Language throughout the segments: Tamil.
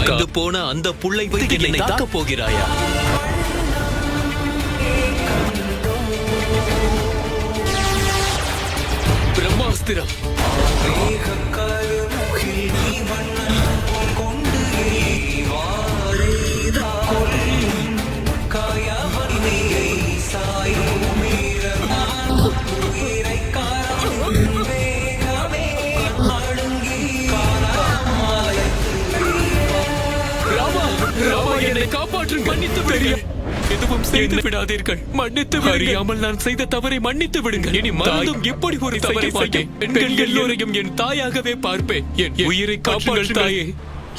காய்ந்து போன அந்த புல்லை வைத்து என்னை தாக்கப் போகிறாயா? பிரம்மாஸ்திரம். என்னை காப்பாற்றுங்கள். மன்னித்து விடுங்கள். எதுவும் செய்து விடாதீர்கள். மன்னித்து அறியாமல் நான் செய்த தவறை மன்னித்து விடுங்கள். இனி மறந்தும் இப்படி ஒரு தவறை செய்ய பெண்கள் எல்லோரையும் என் தாயாகவே பார்ப்பேன். என் உயிரை காப்பாற்று தாயே.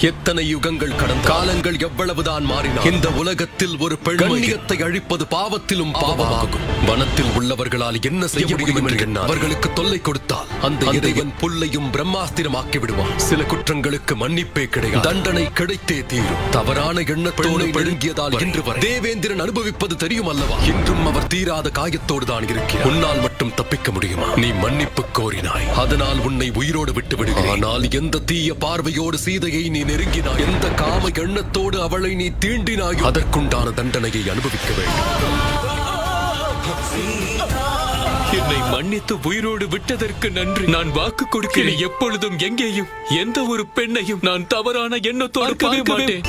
எத்தனை யுகங்கள் கடந்த காலங்கள் எவ்வளவுதான் மாறினார், இந்த உலகத்தில் ஒரு பெண்ணியத்தை அழிப்பது பாவத்திலும் பாவமாகும். வனத்தில் உள்ளவர்களால் என்ன செய்ய முடியும் என்று எண்ண அவர்களுக்கு தொல்லை கொடுத்தால் அந்த இறைவன் புல்லையும் பிரம்மாஸ்திரமாக்கி விடுவான். சில குற்றங்களுக்கு மன்னிப்பே கிடையாது, தண்டனை கிடைத்தே தீரும். தவறான எண்ணத்தோடு விழுங்கியதால் இன்று வரை தேவேந்திரன் அனுபவிப்பது தெரியும் அல்லவா? இன்றும் அவர் தீராத காயத்தோடு தான் இருக்கிறார். உன்னால் மட்டும் தப்பிக்க முடியுமா? நீ மன்னிப்பு கோரினாய், அதனால் உன்னை உயிரோடு விட்டு விடுகிறேன். ஆனால் எந்த தீய பார்வையோடு சீதையை நீ நெருங்கினாய், எந்த காம எண்ணத்தோடு அவளை நீ தீண்டினாய், அதற்குண்டான தண்டனையை அனுபவிக்க வேண்டும். என்னை மன்னித்து உயிரோடு விட்டதற்கு நன்றி. நான் வாக்கு கொடுக்கிறேன். எப்பொழுதும் எங்கேயும் எந்த ஒரு பெண்ணையும் நான் தவறான எண்ணத்தோடு பார்க்கவே மாட்டேன்.